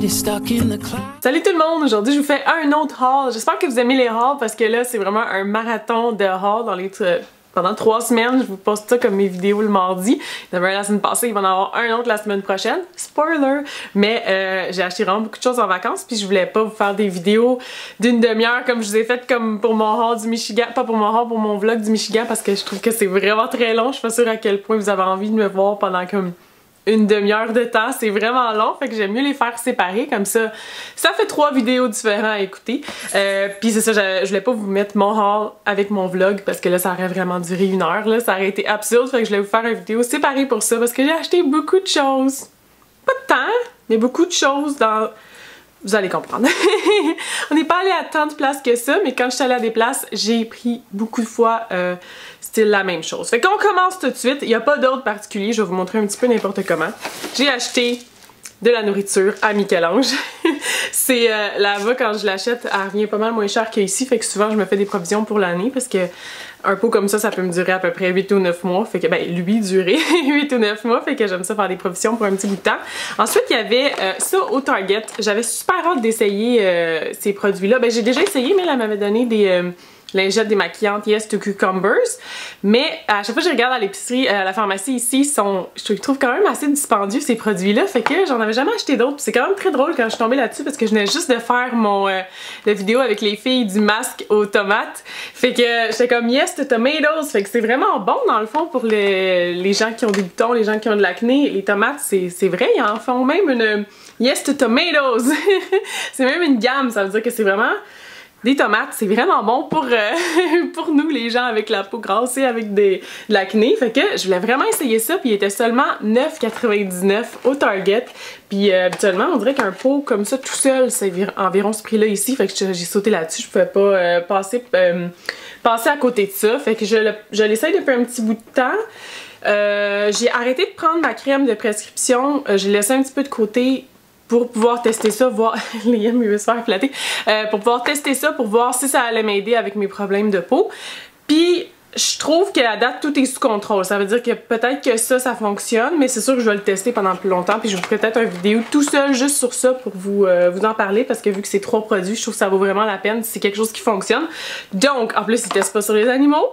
Salut tout le monde, aujourd'hui je vous fais un autre haul. J'espère que vous aimez les hauls parce que là c'est vraiment un marathon de hauls dans les pendant 3 semaines. Je vous poste ça comme mes vidéos le mardi. Il y en avait un la semaine passée, il va y en avoir un autre la semaine prochaine. Spoiler! Mais j'ai acheté vraiment beaucoup de choses en vacances puis je voulais pas vous faire des vidéos d'une demi-heure comme je vous ai fait comme pour mon haul du Michigan. Pas pour mon haul, pour mon vlog du Michigan parce que je trouve que c'est vraiment très long. Je suis pas sûre à quel point vous avez envie de me voir pendant comme une demi-heure de temps, c'est vraiment long, fait que j'aime mieux les faire séparer, comme ça fait 3 vidéos différentes à écouter. Puis c'est ça, je voulais pas vous mettre mon haul avec mon vlog parce que là ça aurait vraiment duré 1 heure, là, ça aurait été absurde, fait que je voulais vous faire une vidéo séparée pour ça parce que j'ai acheté beaucoup de choses. Pas de temps, mais beaucoup de choses dans... Vous allez comprendre. On n'est pas allé à tant de places que ça, mais quand je suis allée à des places, j'ai pris beaucoup de fois style la même chose. Fait qu'on commence tout de suite. Il n'y a pas d'ordre particulier, je vais vous montrer un petit peu n'importe comment. J'ai acheté de la nourriture à Michel-Ange. C'est là-bas, quand je l'achète, elle revient pas mal moins cher qu'ici, fait que souvent je me fais des provisions pour l'année parce que un pot comme ça peut me durer à peu près 8 ou 9 mois, fait que ben lui durer 8 ou 9 mois, fait que j'aime ça faire des provisions pour un petit bout de temps. Ensuite il y avait ça au Target, j'avais super hâte d'essayer ces produits-là. Ben j'ai déjà essayé, mais elle m'avait donné des lingettes démaquillantes Yes to Cucumbers, mais à chaque fois que je regarde à l'épicerie, à la pharmacie ici, je trouve quand même assez dispendieux ces produits-là, fait que j'en avais jamais acheté d'autres. C'est quand même très drôle quand je suis tombée là-dessus parce que je venais juste de faire la vidéo avec les filles du masque aux tomates, fait que j'étais comme Yes to Tomatoes, fait que c'est vraiment bon dans le fond pour les gens qui ont des boutons, les gens qui ont de l'acné. Les tomates, c'est vrai, ils en font même une Yes to Tomatoes. C'est même une gamme, ça veut dire que c'est vraiment des tomates, c'est vraiment bon pour nous les gens avec la peau grasse et avec de l'acné. Fait que je voulais vraiment essayer ça, puis il était seulement 9,99 au Target. Puis habituellement on dirait qu'un pot comme ça tout seul c'est environ ce prix là ici, fait que j'ai sauté là-dessus, je pouvais pas passer à côté de ça. Fait que je l'essaye depuis un petit bout de temps. J'ai arrêté de prendre ma crème de prescription, j'ai laissé un petit peu de côté pour pouvoir tester ça, voir Liam il veut se faire flatter, pour pouvoir tester ça, pour voir si ça allait m'aider avec mes problèmes de peau. Puis je trouve qu'à date tout est sous contrôle, ça veut dire que peut-être que ça fonctionne, mais c'est sûr que je vais le tester pendant plus longtemps, puis je vous ferai peut-être une vidéo tout seul juste sur ça pour vous en parler, parce que vu que c'est 3 produits, je trouve que ça vaut vraiment la peine si c'est quelque chose qui fonctionne. Donc en plus ils testent pas sur les animaux.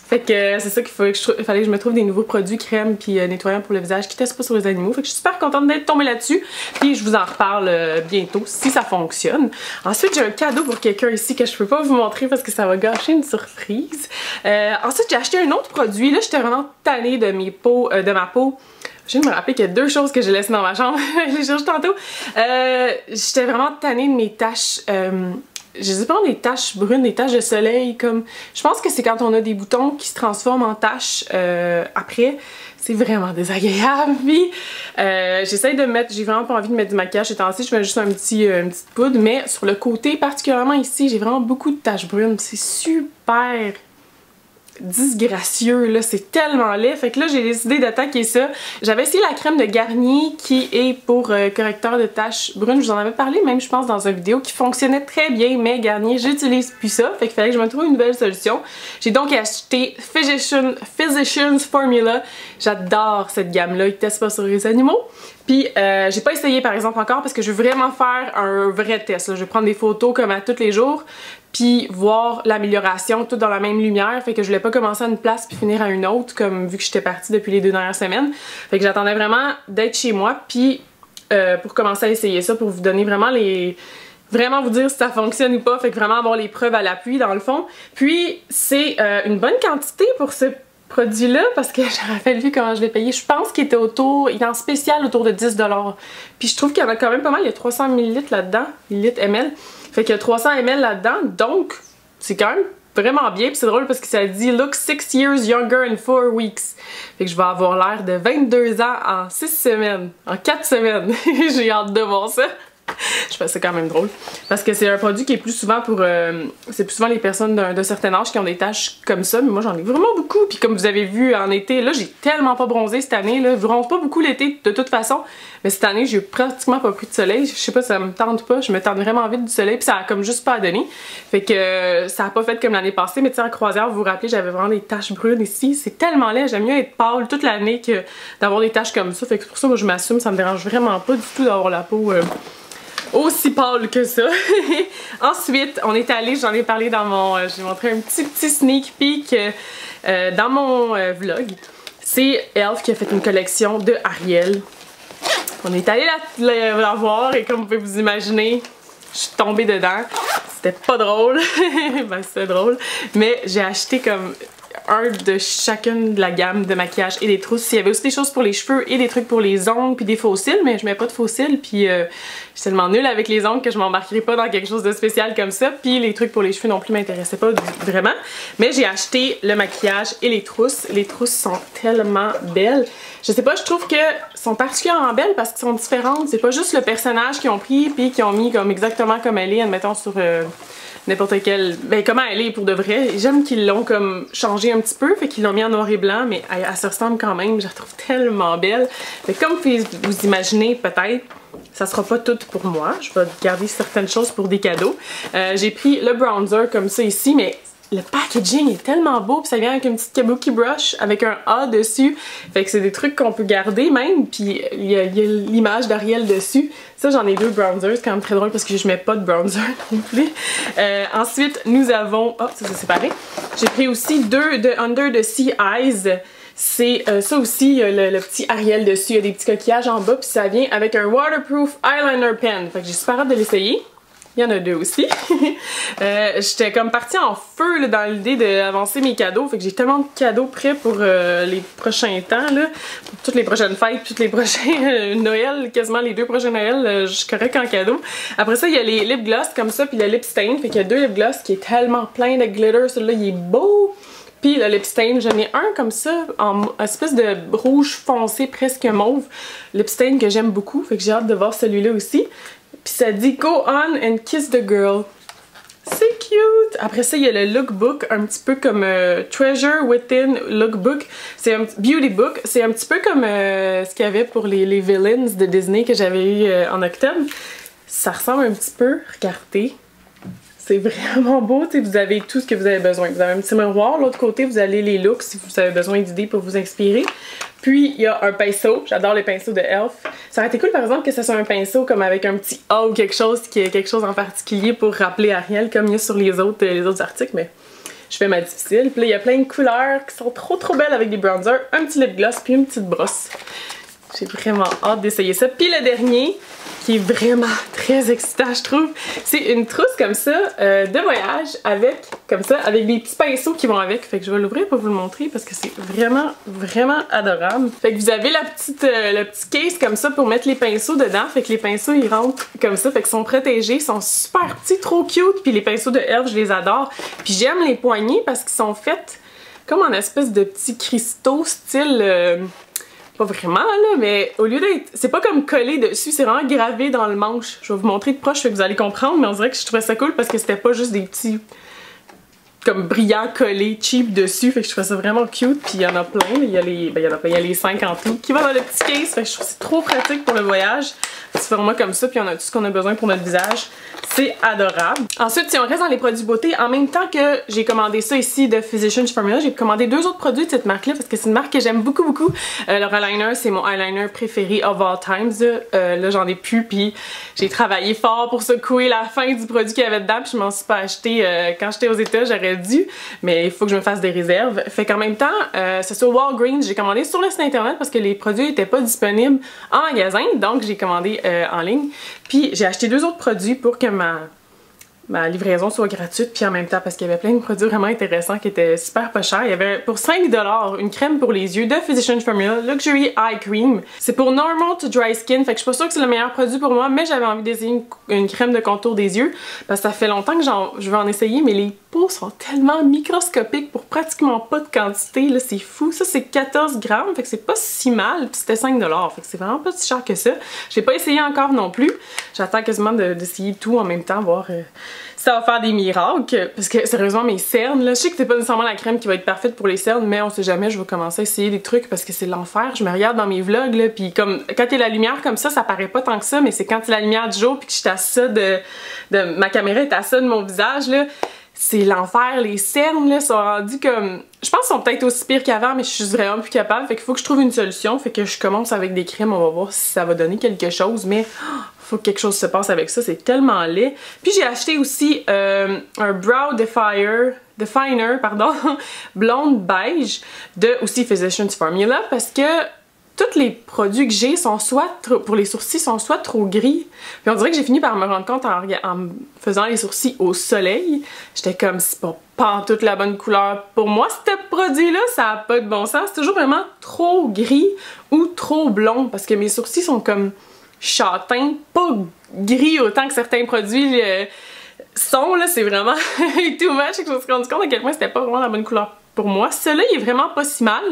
Fait que c'est ça qu'il fallait que je me trouve des nouveaux produits crème puis nettoyants pour le visage qui testent pas sur les animaux. Fait que je suis super contente d'être tombée là-dessus. Puis je vous en reparle bientôt si ça fonctionne. Ensuite j'ai un cadeau pour quelqu'un ici que je peux pas vous montrer parce que ça va gâcher une surprise. Ensuite j'ai acheté un autre produit. Là j'étais vraiment tannée de ma peau. Je viens de me rappeler qu'il y a 2 choses que j'ai laissées dans ma chambre. Je les cherche tantôt. J'étais vraiment tannée de mes taches. Je sais pas, des taches brunes, des taches de soleil, comme... Je pense que c'est quand on a des boutons qui se transforment en taches après. C'est vraiment désagréable. Puis j'essaye de mettre... J'ai vraiment pas envie de mettre du maquillage ces temps-ci. Je mets juste une petite poudre. Mais sur le côté, particulièrement ici, j'ai vraiment beaucoup de taches brunes. C'est super disgracieux, là, c'est tellement laid. Fait que là j'ai décidé d'attaquer ça. J'avais essayé la crème de Garnier qui est pour correcteur de taches brunes, je vous en avais parlé même je pense dans une vidéo, qui fonctionnait très bien, mais Garnier j'utilise plus ça, fait qu'il fallait que je me trouve une nouvelle solution. J'ai donc acheté Physicians Formula. J'adore cette gamme là, ils testent pas sur les animaux. Puis j'ai pas essayé par exemple encore parce que je veux vraiment faire un vrai test là. Je vais prendre des photos comme à tous les jours puis voir l'amélioration tout dans la même lumière, fait que je voulais pas commencer à une place puis finir à une autre comme vu que j'étais partie depuis les 2 dernières semaines. Fait que j'attendais vraiment d'être chez moi puis pour commencer à essayer ça, pour vous donner vraiment vraiment vous dire si ça fonctionne ou pas, fait que vraiment avoir les preuves à l'appui dans le fond. Puis c'est une bonne quantité pour ce produit-là parce que j'avais vu comment je l'ai payé. Je pense qu'il était il est en spécial autour de 10$. Puis je trouve qu'il y en a quand même pas mal, il y a 300 ml là-dedans, ml. Fait qu'il y a 300 ml là-dedans, donc c'est quand même vraiment bien. Puis c'est drôle parce que ça dit Look 6 years younger in 4 weeks. Fait que je vais avoir l'air de 22 ans en 6 semaines, en 4 semaines. J'ai hâte de voir ça. Je trouve ça quand même drôle parce que c'est un produit qui est plus souvent pour c'est plus souvent les personnes d'un certain âge qui ont des taches comme ça, mais moi j'en ai vraiment beaucoup. Puis comme vous avez vu en été, là j'ai tellement pas bronzé cette année là, je bronze pas beaucoup l'été de toute façon, mais cette année j'ai pratiquement pas pris de soleil. Je sais pas si ça me tente pas, je me tente vraiment vite du soleil puis ça a comme juste pas donné. Fait que ça a pas fait comme l'année passée, mais tu sais en croisière vous vous rappelez j'avais vraiment des taches brunes ici, c'est tellement laid, j'aime mieux être pâle toute l'année que d'avoir des taches comme ça. Fait que c'est pour ça moi je m'assume, ça me dérange vraiment pas du tout d'avoir la peau aussi pâle que ça. Ensuite, on est allé, j'en ai parlé dans mon... j'ai montré un petit sneak peek dans mon vlog. C'est Elf qui a fait une collection de Ariel. On est allé la voir et comme vous pouvez vous imaginer, je suis tombée dedans. C'était pas drôle. Ben c'était drôle. Mais j'ai acheté comme un de chacune de la gamme de maquillage et des trousses. Il y avait aussi des choses pour les cheveux et des trucs pour les ongles puis des faux cils, mais je mets pas de faux cils puis je suis tellement nulle avec les ongles que je m'embarquerai pas dans quelque chose de spécial comme ça. Puis les trucs pour les cheveux non plus m'intéressaient pas vraiment. Mais j'ai acheté le maquillage et les trousses. Les trousses sont tellement belles. Je sais pas, je trouve que sont particulièrement belles parce qu'elles sont différentes. C'est pas juste le personnage qu'ils ont pris puis qu'ils ont mis comme exactement comme elle est, admettons sur n'importe quelle... Ben comment elle est pour de vrai. J'aime qu'ils l'ont comme changé un petit peu, fait qu'ils l'ont mis en noir et blanc, mais elle se ressemble quand même. Je la trouve tellement belle. Mais comme vous pouvez vous imaginer peut-être, ça sera pas tout pour moi. Je vais garder certaines choses pour des cadeaux. J'ai pris le bronzer comme ça ici, mais le packaging est tellement beau, puis ça vient avec une petite kabuki brush avec un A dessus. Fait que c'est des trucs qu'on peut garder même, puis il y a l'image d'Ariel dessus. Ça, j'en ai deux bronzers, c'est quand même très drôle parce que je mets pas de bronzer non plus. Ensuite, nous avons... Oh, ça c'est séparé. J'ai pris aussi deux de Under the Sea Eyes. C'est ça aussi, il y a le petit Ariel dessus, il y a des petits coquillages en bas, puis ça vient avec un waterproof eyeliner pen. Fait que j'ai super hâte de l'essayer. Il y en a deux aussi. J'étais comme partie en feu là, dans l'idée d'avancer mes cadeaux. Fait que j'ai tellement de cadeaux prêts pour les prochains temps, là, pour toutes les prochaines fêtes, toutes les prochains Noël, quasiment les deux prochains Noël, je suis correcte en cadeau. Après ça, il y a les lip gloss comme ça, puis le lip stain. Fait qu'il y a deux lip gloss qui est tellement plein de glitter. Celui-là, il est beau. Puis le lip stain, j'en ai un comme ça, en espèce de rouge foncé, presque mauve. Lip stain que j'aime beaucoup. Fait que j'ai hâte de voir celui-là aussi. Puis ça dit « Go on and kiss the girl ». C'est cute! Après ça, il y a le lookbook, un petit peu comme Treasure Within Lookbook. C'est un beauty book. C'est un petit peu comme ce qu'il y avait pour les villains de Disney que j'avais eu en octobre. Ça ressemble un petit peu. Regardez. C'est vraiment beau, tu sais, vous avez tout ce que vous avez besoin. Vous avez un petit miroir, l'autre côté, vous avez les looks si vous avez besoin d'idées pour vous inspirer. Puis, il y a un pinceau. J'adore les pinceaux de Elf. Ça aurait été cool, par exemple, que ce soit un pinceau comme avec un petit A ou quelque chose qui est quelque chose en particulier pour rappeler Ariel, comme il y a sur les autres articles, mais je fais ma difficile. Puis là, il y a plein de couleurs qui sont trop belles avec des bronzers, un petit lip gloss, puis une petite brosse. J'ai vraiment hâte d'essayer ça. Puis le dernier, qui est vraiment très excitant, je trouve, c'est une trousse comme ça de voyage avec, comme ça, avec des petits pinceaux qui vont avec. Fait que je vais l'ouvrir pour vous le montrer parce que c'est vraiment adorable. Fait que vous avez le petit case comme ça pour mettre les pinceaux dedans. Fait que les pinceaux, ils rentrent comme ça. Fait qu'ils sont protégés, ils sont super petits, trop cute. Puis les pinceaux de Elf, je les adore. Puis j'aime les poignées parce qu'ils sont faits comme en espèce de petits cristaux style... Pas vraiment là, mais au lieu d'être... C'est pas comme collé dessus, c'est vraiment gravé dans le manche. Je vais vous montrer de proche, fait que vous allez comprendre, mais on dirait que je trouvais ça cool parce que c'était pas juste des petits... comme brillants collés cheap dessus, fait que je trouvais ça vraiment cute. Puis il y en a plein, il y a les... Ben, il y en a plein, il y a les 5 en tout qui vont dans le petit case, fait que je trouve que c'est trop pratique pour le voyage. C'est vraiment comme ça, puis on a tout ce qu'on a besoin pour notre visage. C'est adorable. Ensuite, si on reste dans les produits beauté, en même temps que j'ai commandé ça ici de Physicians Formula, j'ai commandé deux autres produits de cette marque-là parce que c'est une marque que j'aime beaucoup. Leur eyeliner, c'est mon eyeliner préféré of all times. Là, j'en ai plus, puis j'ai travaillé fort pour secouer la fin du produit qu'il y avait dedans, puis je m'en suis pas acheté quand j'étais aux États, j'aurais dû, mais il faut que je me fasse des réserves. Fait qu'en même temps, c'est sur Walgreens, j'ai commandé sur le site internet parce que les produits n'étaient pas disponibles en magasin, donc j'ai commandé en ligne. Puis j'ai acheté deux autres produits pour que ma livraison soit gratuite, puis en même temps parce qu'il y avait plein de produits vraiment intéressants qui étaient super pas chers. Il y avait pour 5$ une crème pour les yeux de Physicians Formula Luxury Eye Cream. C'est pour normal to dry skin, fait que je suis pas sûre que c'est le meilleur produit pour moi, mais j'avais envie d'essayer une crème de contour des yeux parce que ça fait longtemps que je veux en essayer, mais les peaux sont tellement microscopiques pour pratiquement pas de quantité, là c'est fou. Ça c'est 14 grammes, fait que c'est pas si mal, puis c'était 5$, fait que c'est vraiment pas si cher que ça. J'ai pas essayé encore non plus. J'attends quasiment d'essayer tout en même temps, voir ça va faire des miracles, parce que sérieusement mes cernes, là, je sais que c'est pas nécessairement la crème qui va être parfaite pour les cernes, mais on sait jamais, je vais commencer à essayer des trucs parce que c'est l'enfer. Je me regarde dans mes vlogs, là, puis comme quand il y a la lumière comme ça paraît pas tant que ça, mais c'est quand il y a la lumière du jour puis que je suis à ça ma caméra est à ça de mon visage, là, c'est l'enfer. Les cernes, là, sont rendues comme... je pense qu'ils sont peut-être aussi pires qu'avant, mais je suis vraiment plus capable. Fait qu'il faut que je trouve une solution. Fait que je commence avec des crèmes, on va voir si ça va donner quelque chose. Mais faut que quelque chose se passe avec ça, c'est tellement laid. Puis j'ai acheté aussi un Brow Definer, pardon, blonde beige de aussi Physicians Formula parce que tous les produits que j'ai sont soit pour les sourcils sont soit trop gris. Puis on dirait que j'ai fini par me rendre compte en faisant les sourcils au soleil. J'étais comme c'est pas toute la bonne couleur. Pour moi, ce produit-là, ça a pas de bon sens. C'est toujours vraiment trop gris ou trop blond parce que mes sourcils sont comme châtains, pas gris autant que certains produits sont. Là, c'est vraiment too much. Je me suis rendu compte à quel point c'était pas vraiment la bonne couleur. Pour moi, celui-là, il est vraiment pas si mal.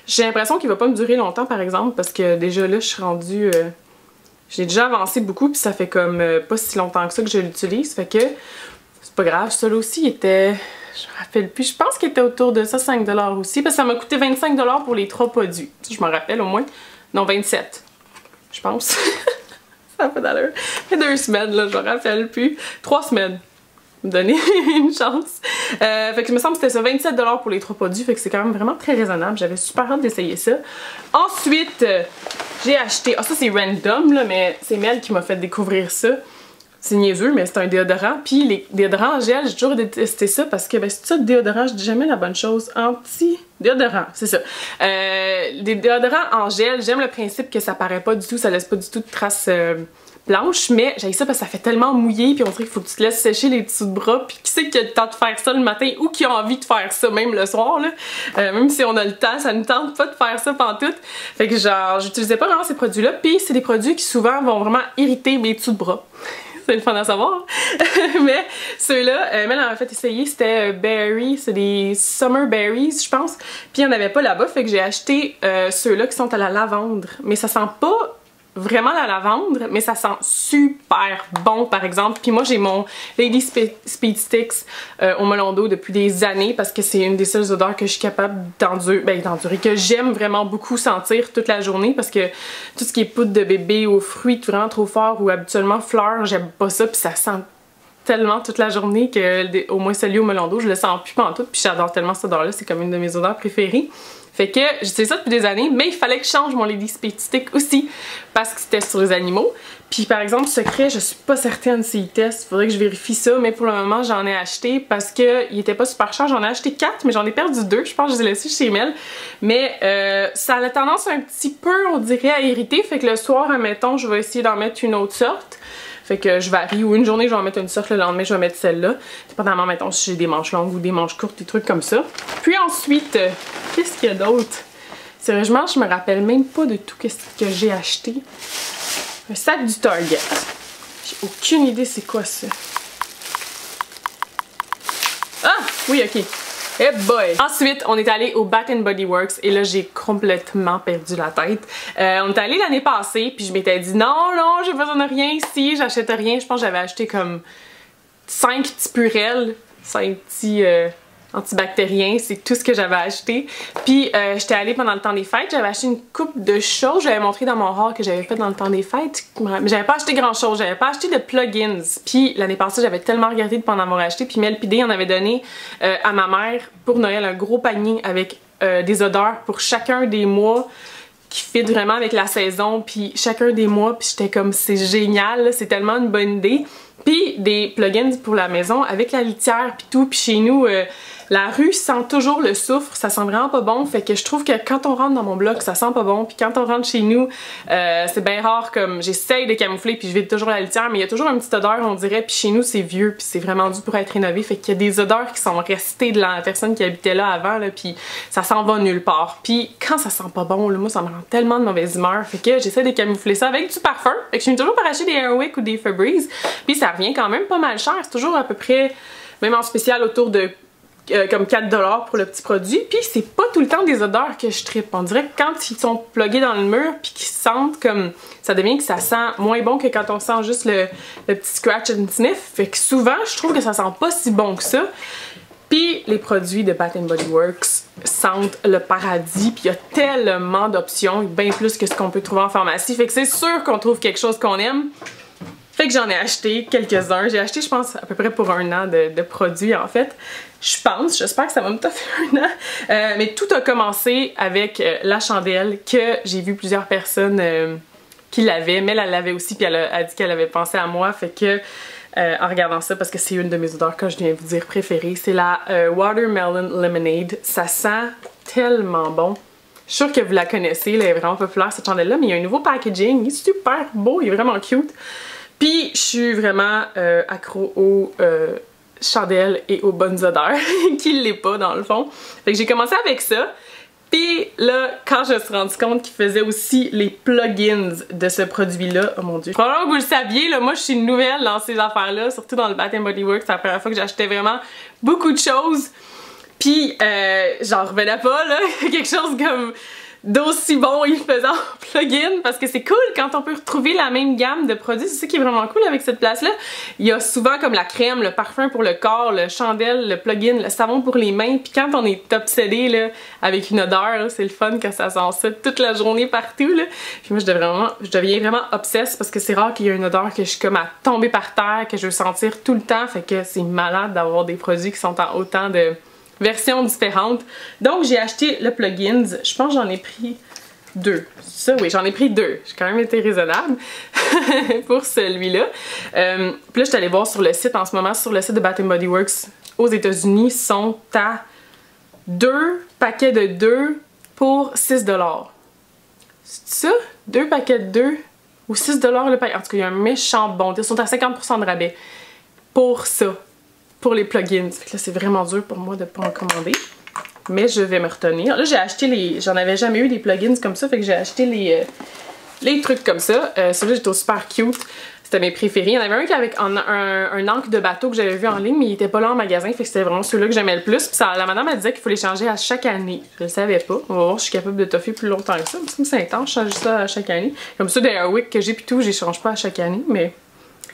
J'ai l'impression qu'il va pas me durer longtemps, par exemple, parce que déjà là, je suis rendue... j'ai déjà avancé beaucoup, puis ça fait comme pas si longtemps que ça que je l'utilise, fait que c'est pas grave. Celui-là aussi, il était... Je me rappelle plus, je pense qu'il était autour de ça, 5$ aussi, parce que ça m'a coûté 25$ pour les 3 produits. Je m'en rappelle au moins. Non, 27, je pense. Ça n'a pas d'allure. Ça fait 2 semaines, là, je me rappelle plus. 3 semaines. Me donner une chance. Fait que il me semble que c'était ça, 27$ pour les 3 produits, fait que c'est quand même vraiment très raisonnable. J'avais super hâte d'essayer ça. Ensuite, j'ai acheté, ça c'est random là, mais c'est Mel qui m'a fait découvrir ça. C'est niaiseux, mais c'est un déodorant. Puis les déodorants en gel, j'ai toujours détesté ça parce que ben, c'est ça, le déodorant, je dis jamais la bonne chose. Anti-déodorant, c'est ça. Des déodorants en gel, j'aime le principe que ça paraît pas du tout, ça laisse pas du tout de traces blanches, mais j'ai ça parce que ça fait tellement mouillé, puis on dirait qu'il faut que tu te laisses sécher les dessous de bras, puis qui sait qui a le temps de faire ça le matin ou qui a envie de faire ça même le soir, là. Même si on a le temps, ça ne tente pas de faire ça pantoute. Fait que genre, j'utilisais pas vraiment ces produits-là, puis c'est des produits qui souvent vont vraiment irriter mes dessous de bras. C'est le fun à savoir. Mais ceux-là, Mel en a fait essayer, c'était berry, c'est des summer berries, je pense. Puis il n'y en avait pas là-bas, fait que j'ai acheté ceux-là qui sont à la lavande. Mais ça sent pas vraiment la lavande, mais ça sent super bon par exemple. Puis moi j'ai mon Lady Speed Sticks au melon d'eau depuis des années parce que c'est une des seules odeurs que je suis capable d'endurer, que j'aime vraiment beaucoup sentir toute la journée parce que tout ce qui est poudre de bébé ou fruits vraiment trop fort ou habituellement fleurs, j'aime pas ça, puis ça sent tellement toute la journée que au moins celui au melon d'eau je le sens plus pantoute, puis j'adore tellement cette odeur là, c'est comme une de mes odeurs préférées. Fait que j'utilise ça depuis des années, mais il fallait que je change mon Lady Speed Stick aussi parce que c'était sur les animaux. Puis par exemple, secret, je suis pas certaine s'il teste, il faudrait que je vérifie ça, mais pour le moment j'en ai acheté parce qu'il était pas super cher. J'en ai acheté 4, mais j'en ai perdu 2, je pense que je les ai laissés chez Mel. Mais ça a tendance un petit peu, on dirait, à irriter, fait que le soir, admettons, je vais essayer d'en mettre une autre sorte. Fait que je varie, ou une journée je vais en mettre une sorte, le lendemain je vais mettre celle-là. Dépendamment, mettons, si j'ai des manches longues ou des manches courtes, des trucs comme ça. Puis ensuite, qu'est-ce qu'il y a d'autre? Sérieusement, je me rappelle même pas de tout ce que j'ai acheté. Un sac du Target. J'ai aucune idée c'est quoi ça. Ah! Oui, ok. Eh boy! Ensuite, on est allé au Bath & Body Works et là, j'ai complètement perdu la tête. On est allé l'année passée, puis je m'étais dit non, j'ai besoin de rien ici, j'achète rien. Je pense que j'avais acheté comme 5 petits Purell, 5 petits antibactériens, c'est tout ce que j'avais acheté. Puis j'étais allée pendant le temps des fêtes, j'avais acheté une coupe de choses, j'avais montré dans mon haul que j'avais fait dans le temps des fêtes, mais j'avais pas acheté grand chose, j'avais pas acheté de plugins. Puis l'année passée, j'avais tellement regardé de pas en avoir acheté, puis Mel Pidé en avait donné à ma mère pour Noël un gros panier avec des odeurs pour chacun des mois qui fit vraiment avec la saison, puis chacun des mois, puis j'étais comme c'est génial, c'est tellement une bonne idée. Puis des plugins pour la maison avec la litière puis tout, puis chez nous la rue sent toujours le soufre, ça sent vraiment pas bon, fait que je trouve que quand on rentre dans mon bloc ça sent pas bon, puis quand on rentre chez nous c'est bien rare, comme j'essaye de camoufler puis je vide toujours la litière, mais il y a toujours une petite odeur on dirait, puis chez nous c'est vieux puis c'est vraiment dû pour être rénové, fait qu'il y a des odeurs qui sont restées de la personne qui habitait là avant là, puis ça s'en va nulle part. Puis quand ça sent pas bon là, moi ça me rend tellement de mauvaise humeur, fait que j'essaie de camoufler ça avec du parfum, fait que je finis toujours par acheter des Airwick ou des Febreze, puis ça revient quand même pas mal cher, c'est toujours à peu près, même en spécial autour de comme 4$ pour le petit produit, puis c'est pas tout le temps des odeurs que je trippe. On dirait que quand ils sont plugués dans le mur puis qu'ils sentent comme ça devient que ça sent moins bon que quand on sent juste le petit scratch and sniff, fait que souvent je trouve que ça sent pas si bon que ça. Puis les produits de Bath & Body Works sentent le paradis, puis il y a tellement d'options, bien plus que ce qu'on peut trouver en pharmacie, fait que c'est sûr qu'on trouve quelque chose qu'on aime. Fait Fait que j'en ai acheté quelques-uns. J'ai acheté, je pense, à peu près pour 1 an de produits, en fait. J'espère que ça va me toffer 1 an. Mais tout a commencé avec la chandelle que j'ai vu plusieurs personnes qui l'avaient. Mais elle l'avait aussi, puis elle a dit qu'elle avait pensé à moi. Fait que, en regardant ça, parce que c'est une de mes odeurs, comme je viens de vous dire, préférées, c'est la Watermelon Lemonade. Ça sent tellement bon. Je suis sûre que vous la connaissez, là, elle est vraiment populaire cette chandelle-là, mais il y a un nouveau packaging, il est super beau, il est vraiment cute. Puis je suis vraiment accro aux chandelles et aux bonnes odeurs, qui l'est pas dans le fond. Fait que j'ai commencé avec ça. Puis là, quand je me suis rendu compte qu'il faisait aussi les plugins de ce produit-là, oh mon dieu. Probablement que vous le saviez, là, moi je suis nouvelle dans ces affaires-là, surtout dans le Bath & Body Works, c'est la première fois que j'achetais vraiment beaucoup de choses. Puis, j'en revenais pas, là, quelque chose comme d'aussi bon il faisait en plugin, parce que c'est cool quand on peut retrouver la même gamme de produits, c'est ça qui est vraiment cool avec cette place-là. Il y a souvent comme la crème, le parfum pour le corps, le chandelle, le plugin, le savon pour les mains, puis quand on est obsédé, là, avec une odeur, c'est le fun quand ça sent ça toute la journée partout, là. Puis moi, je deviens vraiment obsesse, parce que c'est rare qu'il y ait une odeur que je suis comme à tomber par terre, que je veux sentir tout le temps, fait que c'est malade d'avoir des produits qui sont en autant de versions différentes. Donc j'ai acheté le plugins, je pense que j'en ai pris 2. Ça oui, j'en ai pris 2. J'ai quand même été raisonnable pour celui-là. Puis là je suis allée voir sur le site en ce moment, sur le site de Bath & Body Works aux États-Unis, sont à 2 paquets de 2 pour 6$. C'est ça? 2 paquets de 2 ou 6$ le paquet. En tout cas, il y a un méchant bon deal. Ils sont à 50% de rabais pour ça. Pour les plugins. Fait que là, c'est vraiment dur pour moi de pas en commander. Mais je vais me retenir. Là, j'ai acheté les... J'en avais jamais eu des plugins comme ça. Fait que j'ai acheté les trucs comme ça. Celui-là, j'étais super cute. C'était mes préférés. Il y en avait un qui avait un encre de bateau que j'avais vu en ligne, mais il était pas là en magasin. Fait que c'était vraiment celui-là que j'aimais le plus. Puis ça, la madame, elle disait qu'il faut les changer à chaque année. Je le savais pas. On va voir si je suis capable de toffer plus longtemps que ça. C'est intense, je change ça à chaque année. Comme ça, des Airwick que j'ai puis tout, je les change pas à chaque année. Mais...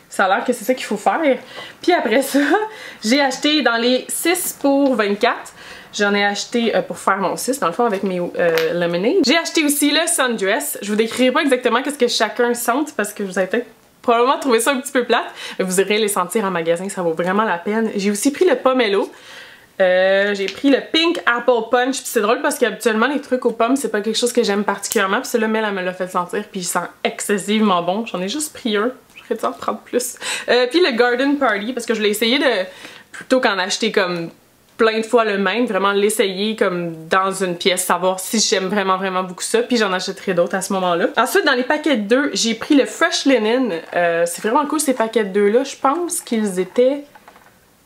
ça a l'air que c'est ça qu'il faut faire. Puis après ça, j'ai acheté dans les 6 pour 24. J'en ai acheté pour faire mon 6, dans le fond, avec mes lemonades. J'ai acheté aussi le Sundress. Je vous décrirai pas exactement qu'est-ce que chacun sente, parce que vous avez peut-être probablement trouvé ça un petit peu plate. Mais vous irez les sentir en magasin, ça vaut vraiment la peine. J'ai aussi pris le Pomelo. J'ai pris le Pink Apple Punch. Puis c'est drôle parce qu'habituellement les trucs aux pommes c'est pas quelque chose que j'aime particulièrement. Puis celui-là, Mel, elle me l'a fait sentir. Puis il sent excessivement bon. J'en ai juste pris un. J'aurais dû en prendre plus. Puis le Garden Party, parce que je l'ai essayé plutôt qu'en acheter comme plein de fois le même, vraiment l'essayer comme dans une pièce, savoir si j'aime vraiment beaucoup ça, puis j'en achèterai d'autres à ce moment-là. Ensuite, dans les paquets de 2, j'ai pris le Fresh Linen. C'est vraiment cool ces paquets de 2-là. Je pense qu'ils étaient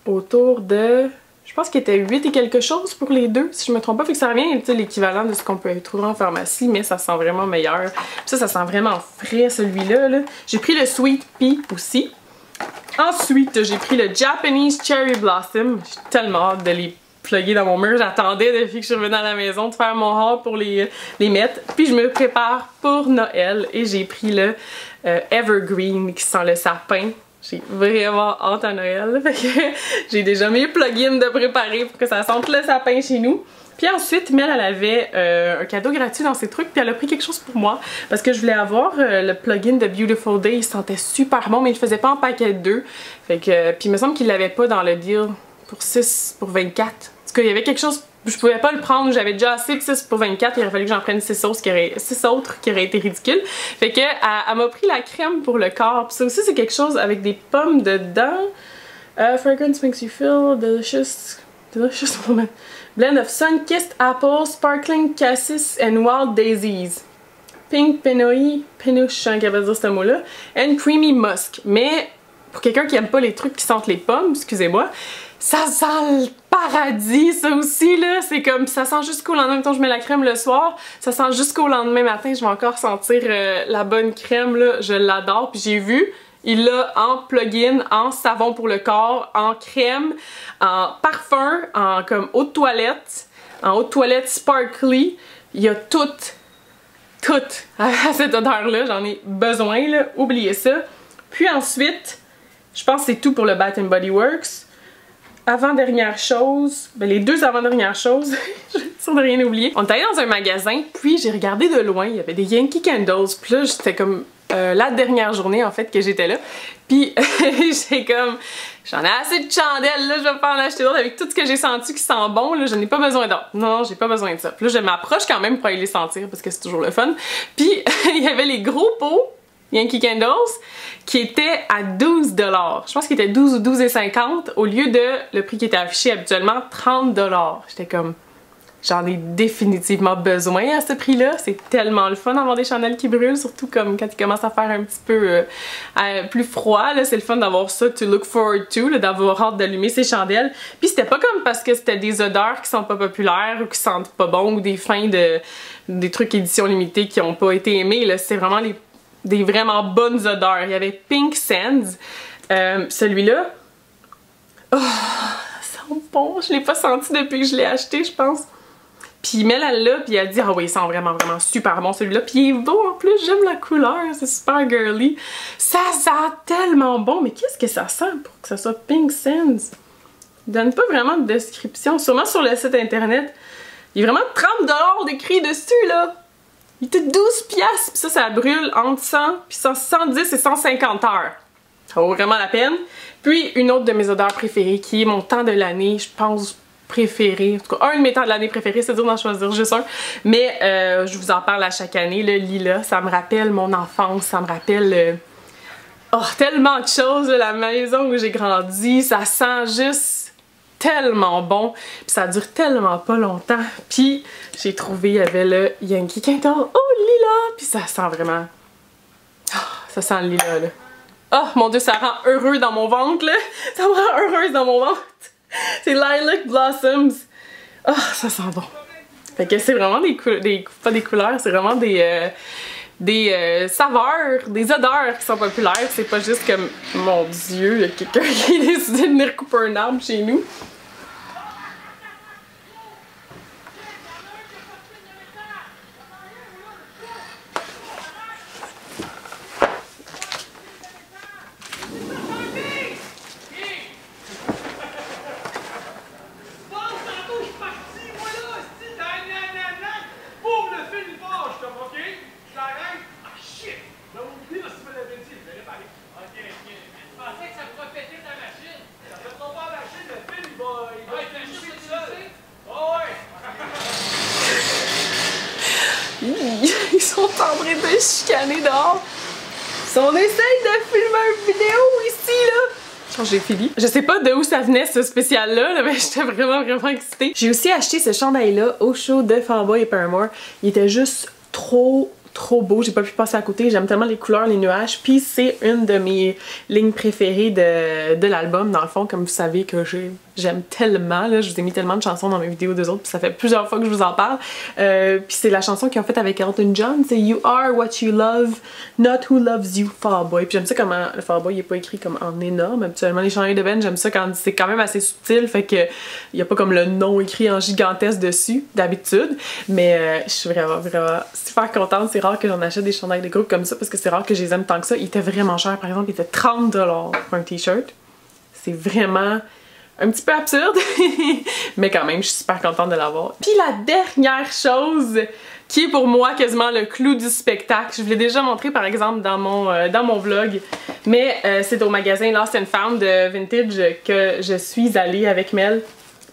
autour de... Je pense qu'il était 8 et quelque chose pour les 2, si je me trompe pas. Fait que ça revient à l'équivalent de ce qu'on peut trouver en pharmacie, mais ça sent vraiment meilleur. Puis ça sent vraiment frais celui-là. Là. J'ai pris le Sweet Pea aussi. Ensuite, j'ai pris le Japanese Cherry Blossom. J'ai tellement hâte de les plugger dans mon mur. J'attendais depuis que je suis revenue à la maison de faire mon haul pour les mettre. Puis je me prépare pour Noël et j'ai pris le Evergreen qui sent le sapin. J'ai vraiment hâte à Noël, fait que j'ai déjà mes plugins de préparer pour que ça sente le sapin chez nous. Puis ensuite, Mel, elle avait un cadeau gratuit dans ses trucs, puis elle a pris quelque chose pour moi. Parce que je voulais avoir le plugin de Beautiful Day, il sentait super bon, mais il le faisait pas en paquet de 2. Fait que, puis il me semble qu'il l'avait pas dans le deal pour 6 pour 24. En tout cas, il y avait quelque chose, je pouvais pas le prendre, j'avais déjà assez de 6 pour 24, il aurait fallu que j'en prenne 6 autres qui auraient été ridicules. Fait que, elle m'a pris la crème pour le corps, puis ça aussi c'est quelque chose avec des pommes dedans. Fragrance makes you feel delicious moment. Blend of sun-kissed apple, sparkling cassis and wild daisies. Pink penoi, je suis incapable de dire ce mot-là. And creamy musk. Mais, pour quelqu'un qui aime pas les trucs qui sentent les pommes, excusez-moi, ça sent le paradis, ça aussi, là. C'est comme, ça sent jusqu'au lendemain, mettons, je mets la crème le soir, ça sent jusqu'au lendemain matin, je vais encore sentir la bonne crème, là. Je l'adore, puis j'ai vu, il l'a en plugin, en savon pour le corps, en crème, en parfum, en comme eau de toilette sparkly. Il y a tout à cette odeur-là, j'en ai besoin, là. Oubliez ça. Puis ensuite, je pense que c'est tout pour le Bath & Body Works. Avant-dernière chose, ben les 2 avant-dernières choses, je suis sûre de rien oublier. On est allé dans un magasin, puis j'ai regardé de loin, il y avait des Yankee Candles, puis là j'étais comme la dernière journée en fait que j'étais là. Puis j'ai comme, j'en ai assez de chandelles là, je vais pas en acheter d'autres avec tout ce que j'ai senti qui sent bon là, je n'ai pas besoin d'autres. Non, j'ai pas besoin de ça. Puis là je m'approche quand même pour aller les sentir parce que c'est toujours le fun. Puis il y avait les gros pots Yankee Candles qui étaient à 12 $. Je pense qu'il était 12 ou 12,50 au lieu de le prix qui était affiché habituellement 30 $. J'étais comme, j'en ai définitivement besoin à ce prix-là. C'est tellement le fun d'avoir des chandelles qui brûlent, surtout comme quand il commence à faire un petit peu plus froid. C'est le fun d'avoir ça, to look forward to, d'avoir hâte d'allumer ces chandelles. Puis c'était pas comme parce que c'était des odeurs qui sont pas populaires ou qui sentent pas bon ou des fins des trucs édition limitée qui ont pas été aimés. C'est vraiment des vraiment bonnes odeurs. Il y avait Pink Sands. Celui-là, oh, ça sent bon. Je l'ai pas senti depuis que je l'ai acheté, je pense. Puis Mel, elle l'a, puis elle dit « Ah oui, il sent vraiment, vraiment super bon celui-là. » Puis il est beau en plus, j'aime la couleur, c'est super girly. Ça sent tellement bon, mais qu'est-ce que ça sent pour que ça soit Pink Sands? Il donne pas vraiment de description, sûrement sur le site internet. Il y a vraiment 30 $ d'écrit dessus, là. Il était 12$, puis ça brûle entre 100, puis 110 et 150 heures. Ça vaut vraiment la peine. Puis une autre de mes odeurs préférées, qui est mon temps de l'année, je pense, préféré, en tout cas un de mes temps de l'année préférés, c'est dur d'en choisir juste un, mais je vous en parle à chaque année, le lilas, ça me rappelle mon enfance, ça me rappelle tellement de choses, la maison où j'ai grandi, ça sent juste tellement bon, puis ça dure tellement pas longtemps, puis j'ai trouvé, il y avait le Yankee Candle lilas, puis ça sent vraiment, ça sent le lilas là. Oh mon dieu, ça rend heureux dans mon ventre là, ça me rend heureuse dans mon ventre. C'est Lilac Blossoms. Oh, ça sent bon. Fait que c'est vraiment pas des couleurs, c'est vraiment des saveurs, des odeurs qui sont populaires. C'est pas juste comme, mon dieu, il y a quelqu'un qui a décidé de venir couper un arbre chez nous. Ils sont en train de chicaner dehors. Si on essaye de filmer une vidéo ici, là. Je pense que j'ai fini. Je sais pas de où ça venait ce spécial-là, mais j'étais vraiment, vraiment excitée. J'ai aussi acheté ce chandail-là au show de Fanboy et Paramore. Il était juste trop beau, j'ai pas pu passer à côté, j'aime tellement les couleurs, les nuages, puis c'est une de mes lignes préférées de l'album, dans le fond, comme vous savez que j'aime tellement, là, je vous ai mis tellement de chansons dans mes vidéos d'eux autres, puis ça fait plusieurs fois que je vous en parle, puis c'est la chanson qu'ils ont faite avec Elton John, c'est You are what you love, not who loves you, Farboy, puis j'aime ça comment le Farboy il est pas écrit comme en énorme, habituellement les chandails de Ben, j'aime ça quand c'est quand même assez subtil, fait que y a pas comme le nom écrit en gigantesque dessus, d'habitude, mais je suis vraiment super contente, c'est rare que j'en achète des chandails de groupe comme ça, parce que c'est rare que je les aime tant que ça, il était vraiment cher, par exemple, il était 30 $ pour un t-shirt, c'est vraiment un petit peu absurde, mais quand même, je suis super contente de l'avoir. Puis la dernière chose qui est pour moi quasiment le clou du spectacle, je vous l'ai déjà montré par exemple dans mon vlog, mais c'est au magasin Lost and Found de Vintage que je suis allée avec Mel,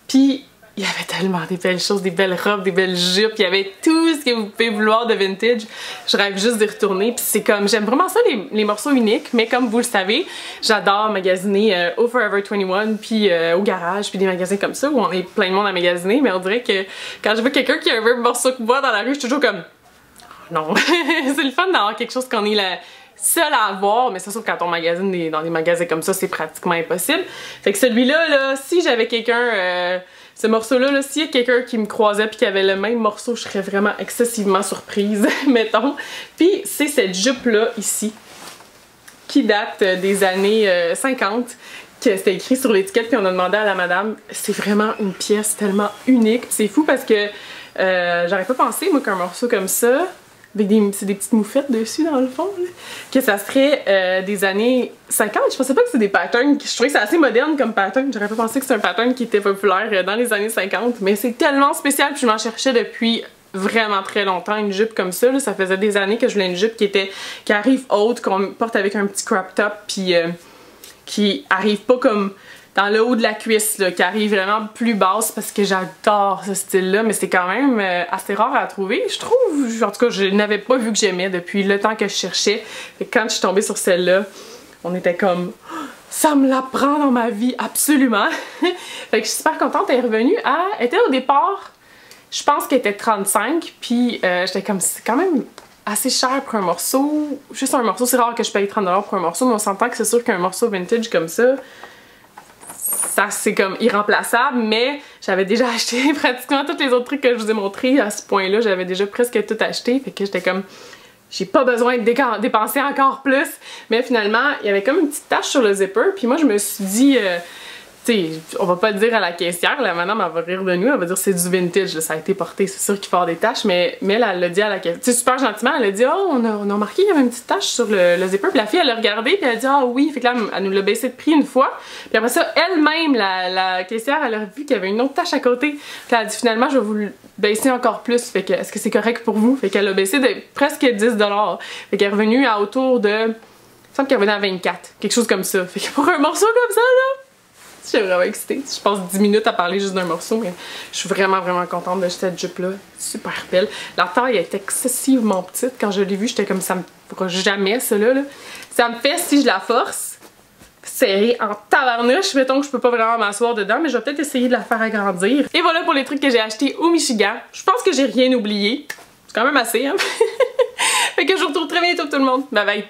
puis il y avait tellement des belles choses, des belles robes, des belles jupes, il y avait tout ce que vous pouvez vouloir de vintage. Je rêve juste d'y retourner, puis c'est comme, j'aime vraiment ça les morceaux uniques, mais comme vous le savez, j'adore magasiner au Forever 21, puis au garage, puis des magasins comme ça où on est plein de monde à magasiner, mais on dirait que quand je vois quelqu'un qui a un vrai morceau que moi dans la rue, je suis toujours comme, non, c'est le fun d'avoir quelque chose qu'on est la seul à avoir, mais c'est sûr que quand on magasine dans des magasins comme ça, c'est pratiquement impossible. Fait que celui-là, là, si j'avais quelqu'un, ce morceau-là, là, s'il y a quelqu'un qui me croisait puis qui avait le même morceau, je serais vraiment excessivement surprise, mettons. Puis c'est cette jupe-là, ici, qui date des années 50, que c'était écrit sur l'étiquette, puis on a demandé à la madame, c'est vraiment une pièce tellement unique. C'est fou parce que j'aurais pas pensé, moi, qu'un morceau comme ça, avec des petites moufettes dessus dans le fond, là, que ça serait des années 50. Je pensais pas que c'était des patterns, je trouvais que c'est assez moderne comme pattern, j'aurais pas pensé que c'est un pattern qui était populaire dans les années 50, mais c'est tellement spécial, puis je m'en cherchais depuis vraiment très longtemps une jupe comme ça. Là. Ça faisait des années que je voulais une jupe qui arrive haute, qu'on porte avec un petit crop top, puis qui arrive pas comme dans le haut de la cuisse, là, qui arrive vraiment plus basse parce que j'adore ce style-là, mais c'est quand même assez rare à trouver, je trouve. En tout cas, je n'avais pas vu que j'aimais depuis le temps que je cherchais. Et quand je suis tombée sur celle-là, on était comme... Ça me la prend dans ma vie, absolument! Fait que je suis super contente, elle est revenue à... Elle était au départ, je pense qu'elle était 35, puis j'étais comme... C'est quand même assez cher pour un morceau. Juste un morceau, c'est rare que je paye 30$ pour un morceau, mais on s'entend que c'est sûr qu'un morceau vintage comme ça... Ça, c'est comme irremplaçable, mais j'avais déjà acheté pratiquement tous les autres trucs que je vous ai montrés à ce point-là. J'avais déjà presque tout acheté, fait que j'étais comme... J'ai pas besoin de dépenser encore plus. Mais finalement, il y avait comme une petite tache sur le zipper, puis moi je me suis dit... tu sais, on va pas le dire à la caissière, la madame elle va rire de nous, elle va dire c'est du vintage, là, ça a été porté, c'est sûr qu'il faut avoir des taches, mais elle l'a dit à la caissière, tu sais, super gentiment, elle a dit oh, on a remarqué qu'il y avait une petite tache sur le zipper, puis la fille elle a regardé, puis elle a dit ah oui, fait que là elle nous l'a baissé de prix une fois, puis après ça, elle-même, la caissière, elle a vu qu'il y avait une autre tache à côté, puis elle a dit finalement je vais vous le baisser encore plus, fait que est-ce que c'est correct pour vous? Fait qu'elle a baissé de presque 10$, fait qu'elle est revenue à autour de, il me semble qu'elle est revenue à 24, quelque chose comme ça, fait que pour un morceau comme ça là, j'étais vraiment excitée. Je passe 10 minutes à parler juste d'un morceau, mais je suis vraiment contente de cette jupe-là. Super belle. La taille est excessivement petite. Quand je l'ai vue, j'étais comme ça me fera jamais, ça là. Ça me fait, si je la force, serrer en tabarnouche. Mettons que je peux pas vraiment m'asseoir dedans, mais je vais peut-être essayer de la faire agrandir. Et voilà pour les trucs que j'ai achetés au Michigan. Je pense que j'ai rien oublié. C'est quand même assez, hein? Fait que je vous retrouve très bientôt tout le monde. Bye bye!